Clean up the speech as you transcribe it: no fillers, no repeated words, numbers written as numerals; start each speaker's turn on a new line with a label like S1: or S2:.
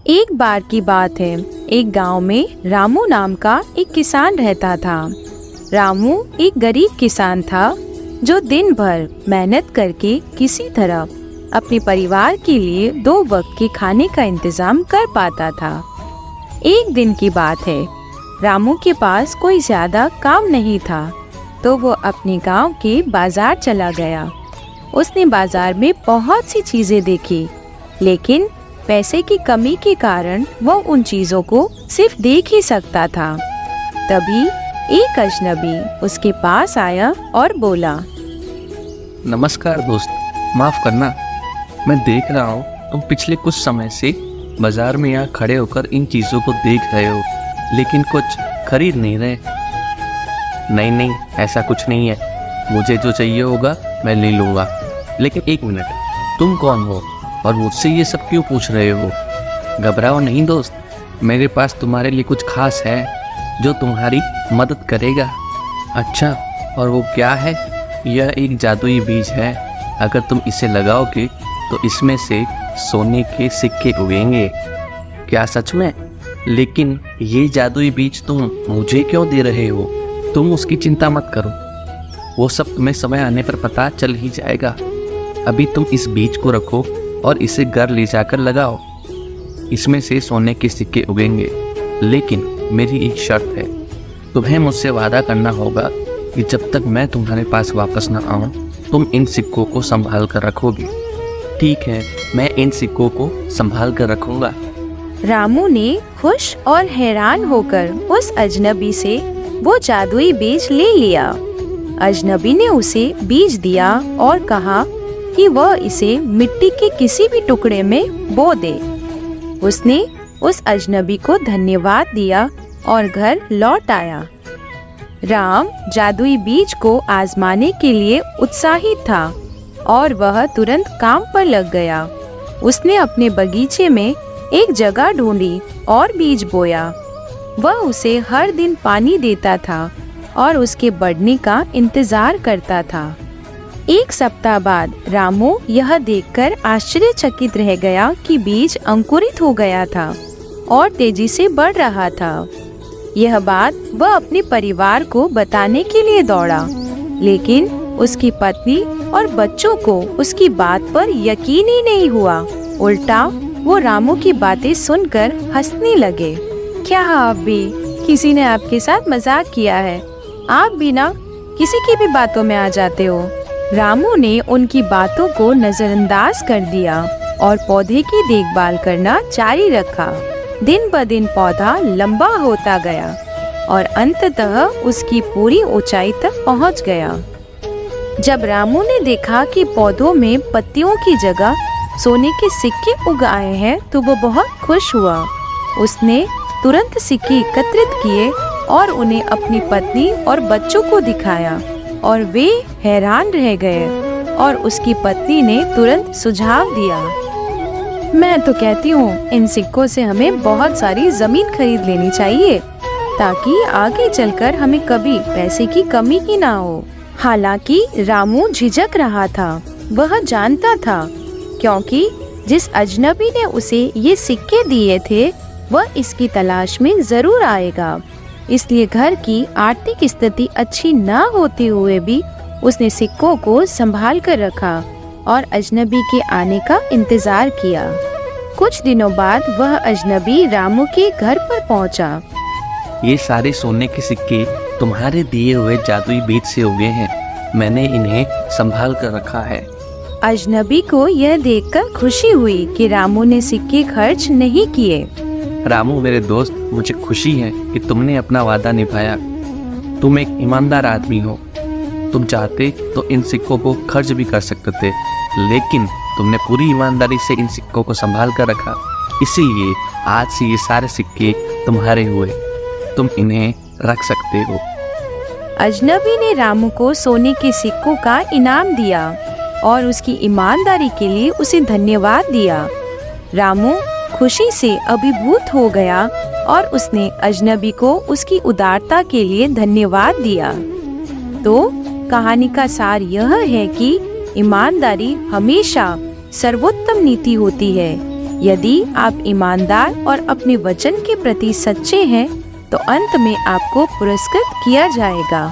S1: एक बार की बात है, एक गांव में रामू नाम का एक किसान रहता था। रामू एक गरीब किसान था जो दिन भर मेहनत करके किसी तरह अपने परिवार के लिए 2 वक्त के खाने का इंतजाम कर पाता था। एक दिन की बात है, रामू के पास कोई ज्यादा काम नहीं था, तो वो अपने गांव के बाजार चला गया। उसने बाजार में बहुत सी चीजें देखी, लेकिन पैसे की कमी के कारण वो उन चीजों को सिर्फ देख ही सकता था। तभी एक अजनबी उसके पास आया और बोला,
S2: नमस्कार दोस्त, माफ करना, मैं देख रहा हूँ तुम पिछले कुछ समय से बाजार में यहाँ खड़े होकर इन चीज़ों को देख रहे हो, लेकिन कुछ खरीद नहीं रहे। नहीं, ऐसा कुछ नहीं है। मुझे जो चाहिए होगा मैं ले लूँगा। लेकिन एक मिनट, तुम कौन हो और मुझसे ये सब क्यों पूछ रहे हो? घबराओ नहीं दोस्त, मेरे पास तुम्हारे लिए कुछ खास है जो तुम्हारी मदद करेगा। अच्छा, और वो क्या है? यह एक जादुई बीज है। अगर तुम इसे लगाओगे तो इसमें से सोने के सिक्के उगेंगे। क्या सच में? लेकिन ये जादुई बीज तुम मुझे क्यों दे रहे हो? तुम उसकी चिंता मत करो, वो सब तुम्हें समय आने पर पता चल ही जाएगा। अभी तुम इस बीज को रखो और इसे घर ले जाकर लगाओ। इसमें से सोने के सिक्के उगेंगे, लेकिन मेरी एक शर्त है। तुम्हें मुझसे वादा करना होगा कि जब तक मैं तुम्हारे पास वापस न आऊं, तुम इन सिक्कों को संभाल कर रखोगी। ठीक है, मैं इन सिक्कों को संभाल कर रखूंगा।
S1: रामू ने खुश और हैरान होकर उस अजनबी से वो जादुई बीज ले लिया। अजनबी ने उसे बीज दिया और कहा कि वह इसे मिट्टी के किसी भी टुकड़े में बो दे। उसने उस अजनबी को धन्यवाद दिया और घर लौट आया। राम जादुई बीज को आजमाने के लिए उत्साहित था और वह तुरंत काम पर लग गया। उसने अपने बगीचे में एक जगह ढूंढी और बीज बोया। वह उसे हर दिन पानी देता था और उसके बढ़ने का इंतजार करता था। 1 सप्ताह बाद रामू यह देखकर आश्चर्यचकित रह गया कि बीज अंकुरित हो गया था और तेजी से बढ़ रहा था। यह बात वह अपने परिवार को बताने के लिए दौड़ा, लेकिन उसकी पत्नी और बच्चों को उसकी बात पर यकीन ही नहीं हुआ। उल्टा वो रामू की बातें सुनकर हंसने लगे। क्या आप भी किसी ने आपके साथ मजाक किया है? आप भी ना किसी की भी बातों में आ जाते हो। रामू ने उनकी बातों को नजरअंदाज कर दिया और पौधे की देखभाल करना जारी रखा। दिन ब दिन पौधा लंबा होता गया और अंततः उसकी पूरी ऊंचाई तक पहुंच गया। जब रामू ने देखा कि पौधों में पत्तियों की जगह सोने के सिक्के उग आए हैं, तो वो बहुत खुश हुआ। उसने तुरंत सिक्के एकत्रित किए और उन्हें अपनी पत्नी और बच्चों को दिखाया और वे हैरान रह गए। और उसकी पत्नी ने तुरंत सुझाव दिया, मैं तो कहती हूँ इन सिक्कों से हमें बहुत सारी जमीन खरीद लेनी चाहिए, ताकि आगे चलकर हमें कभी पैसे की कमी ही ना हो। हालांकि रामू झिझक रहा था। वह जानता था क्योंकि जिस अजनबी ने उसे ये सिक्के दिए थे वह इसकी तलाश में जरूर आएगा। इसलिए घर की आर्थिक स्थिति अच्छी न होते हुए भी उसने सिक्कों को संभाल कर रखा और अजनबी के आने का इंतजार किया। कुछ दिनों बाद वह अजनबी रामू के घर पर पहुंचा।
S2: ये सारे सोने के सिक्के तुम्हारे दिए हुए जादुई बीज से उगे हैं। मैंने इन्हें संभाल कर रखा है।
S1: अजनबी को यह देखकर खुशी हुई कि रामू ने सिक्के खर्च नहीं किए।
S2: रामू मेरे दोस्त, मुझे खुशी है कि तुमने अपना वादा निभाया। तुम एक ईमानदार आदमी हो। तुम चाहते तो इन सिक्कों को खर्च भी कर सकते थे, लेकिन तुमने पूरी ईमानदारी से इन सिक्कों को संभाल कर रखा। इसीलिए आज से ये सारे सिक्के तुम्हारे हुए। तुम इन्हें रख सकते हो।
S1: अजनबी ने रामू को सोने के सिक्कों का इनाम दिया और उसकी ईमानदारी के लिए उसे धन्यवाद दिया। रामू खुशी से अभिभूत हो गया और उसने अजनबी को उसकी उदारता के लिए धन्यवाद दिया। तो कहानी का सार यह है कि ईमानदारी हमेशा सर्वोत्तम नीति होती है। यदि आप ईमानदार और अपने वचन के प्रति सच्चे हैं तो अंत में आपको पुरस्कृत किया जाएगा।